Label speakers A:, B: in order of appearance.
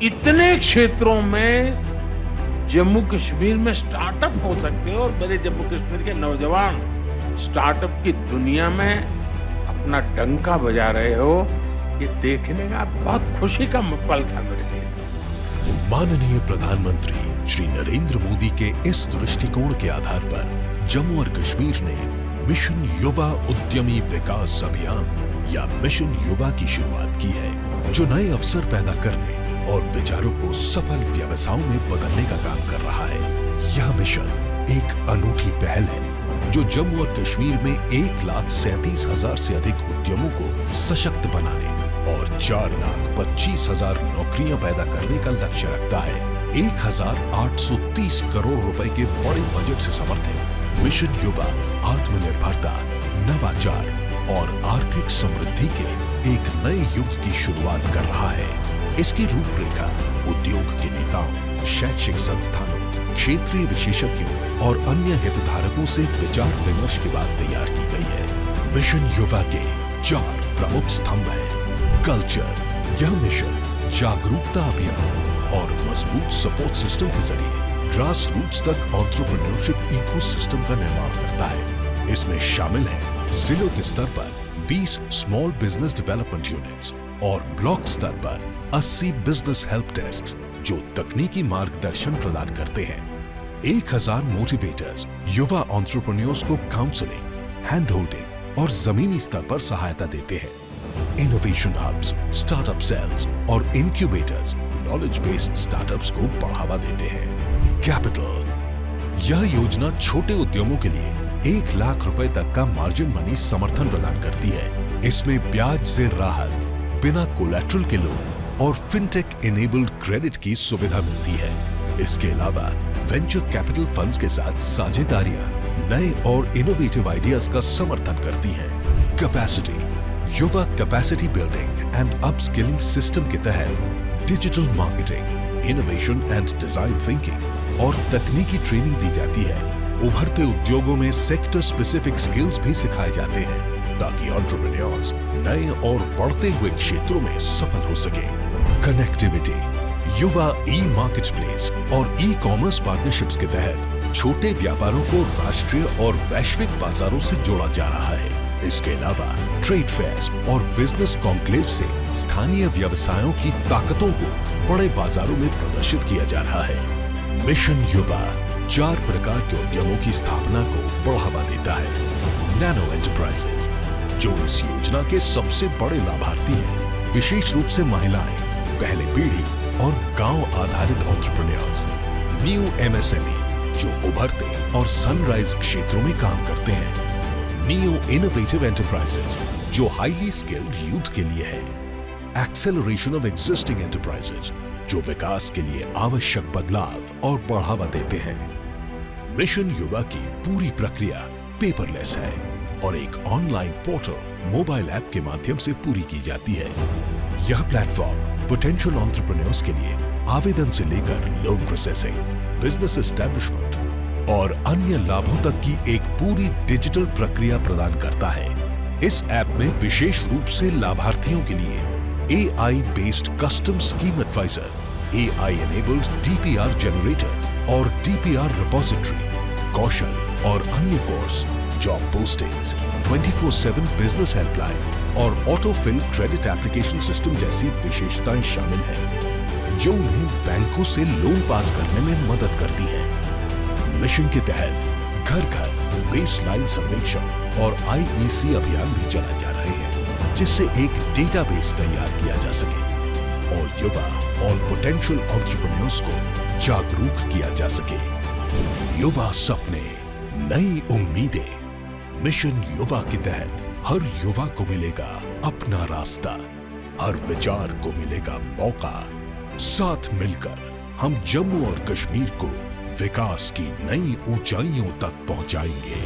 A: इतने क्षेत्रों में जम्मू कश्मीर में स्टार्टअप हो सकते हैं और मेरे जम्मू कश्मीर के नौजवान स्टार्टअप की दुनिया में अपना डंका बजा रहे हो, ये देखने का बहुत खुशी का पल था मेरे लिए।
B: माननीय प्रधानमंत्री श्री नरेंद्र मोदी के इस दृष्टिकोण के आधार पर जम्मू और कश्मीर ने मिशन युवा उद्यमी विकास अभियान या मिशन युवा की शुरुआत की है, जो नए अवसर पैदा करने और विचारों को सफल व्यवसायों में बदलने का काम कर रहा है। यह मिशन एक अनूठी पहल है जो जम्मू और कश्मीर में 1,37,000 से अधिक उद्यमों को सशक्त बनाने और 4,25,000 नौकरियां पैदा करने का लक्ष्य रखता है। 1,830 करोड़ रुपए के बड़े बजट से समर्थित मिशन युवा आत्मनिर्भरता, नवाचार और आर्थिक समृद्धि के एक नए युग की शुरुआत कर रहा है। इसकी रूपरेखा उद्योग के नेताओं, शैक्षिक संस्थानों, क्षेत्रीय विशेषज्ञों और अन्य हितधारकों से विचार विमर्श के बाद तैयार की गई है। मिशन युवा के 4 प्रमुख स्तंभ हैं। कल्चर, यह मिशन जागरूकता अभियान और मजबूत सपोर्ट सिस्टम के जरिए ग्रास रूट्स तक एंटरप्रेन्योरशिप इकोसिस्टम का निर्माण करता है। इसमें शामिल है जिलों के स्तर पर 20 स्मॉल बिजनेस डेवलपमेंट यूनिट्स और ब्लॉक स्तर पर 80 बिजनेस हेल्प डेस्क जो तकनीकी मार्गदर्शन प्रदान करते हैं। 1,000 मोटिवेटर्स युवा एंटरप्रेन्योर्स को काउंसलिंग, हैंड होल्डिंग और जमीनी स्तर पर सहायता देते हैं। इनोवेशन हब्स, स्टार्टअप सेल्स और इंक्यूबेटर्स नॉलेज बेस्ड स्टार्टअप्स को बढ़ावा देते हैं। कैपिटल, यह योजना छोटे उद्यमों के लिए 1 लाख रुपए तक का मार्जिन मनी समर्थन प्रदान करती है। इसमें ब्याज से राहत, बिना कोलैटरल के लोन और फिनटेक इनेबल्ड क्रेडिट की सुविधा मिलती है। इसके अलावा वेंचर कैपिटल फंड्स के साथ साझेदारियां नए और इनोवेटिव आइडियाज का समर्थन करती हैं। कैपेसिटी, युवा capacity building and upskilling system के तहत digital marketing, innovation and design thinking और तकनीकी ट्रेनिंग दी जाती है। उभरते उद्योगों में सेक्टर स्पेसिफिक स्किल्स भी सिखाए जाते हैं ताकि एंटरप्रेन्योर्स नए और बढ़ते हुए क्षेत्रों में सफल हो सके। कनेक्टिविटी, युवा ई मार्केट प्लेस और ई कॉमर्स पार्टनरशिप्स के तहत छोटे व्यापारों को राष्ट्रीय और वैश्विक बाजारों से जोड़ा जा रहा है। इसके अलावा ट्रेड फेयर्स और बिजनेस कॉन्क्लेव से स्थानीय व्यवसायों की ताकतों को बड़े बाजारों में प्रदर्शित किया जा रहा है। मिशन युवा 4 प्रकार के उद्यमों की स्थापना को बढ़ावा देता है। नैनो एंटरप्राइजेस, जो इस योजना के सबसे बड़े लाभार्थी हैं, विशेष रूप से महिलाएं, पहले पीढ़ी और गांव आधारित एंटरप्रेन्योर्स। न्यू एमएसएमई, जो उभरते और सनराइज क्षेत्रों में काम करते हैं। नियो इनोवेटिव एंटरप्राइजेस, जो हाईली स्किल्ड यूथ के लिए है। एक्सेलरेशन ऑफ एग्जिस्टिंग एंटरप्राइजेस, जो विकास के लिए आवश्यक बदलाव और बढ़ावा देते हैं। मिशन युवा की पूरी प्रक्रिया पेपरलेस है और एक ऑनलाइन पोर्टल मोबाइल ऐप के माध्यम से पूरी की जाती है। यह प्लेटफॉर्म पोटेंशियल एंटरप्रेन्योर्स के लिए आवेदन से लेकर लोन प्रोसेसिंग, बिजनेस एस्टेब्लिशमेंट और अन्य लाभों तक की एक पूरी डिजिटल प्रक्रिया प्रदान करता है। इस ऐप में विशेष रूप से लाभार्थियों के लिए AI based custom scheme advisor, AI enabled DPR generator और DPR रिपोजिटरी, कौशल और अन्य course, job postings, 24/7 business helpline और ऑटोफिल क्रेडिट एप्लीकेशन सिस्टम जैसी विशेषताएं शामिल हैं, जो उन्हें बैंकों से लोन पास करने में मदद करती है। मिशन के तहत घर घर बेसलाइन सर्वेक्षण और IEC अभियान भी चलाए जा रहे हैं, जिससे एक डेटाबेस तैयार किया जा सके और युवा और पोटेंशियल एंटरप्रेन्योर्स को जागरूक किया जा सके। युवा सपने, नई उम्मीदें। मिशन युवा के तहत हर युवा को मिलेगा अपना रास्ता, हर विचार को मिलेगा मौका। साथ मिलकर हम जम्मू और कश्मीर को विकास की नई ऊंचाइयों तक पहुंचाएंगे।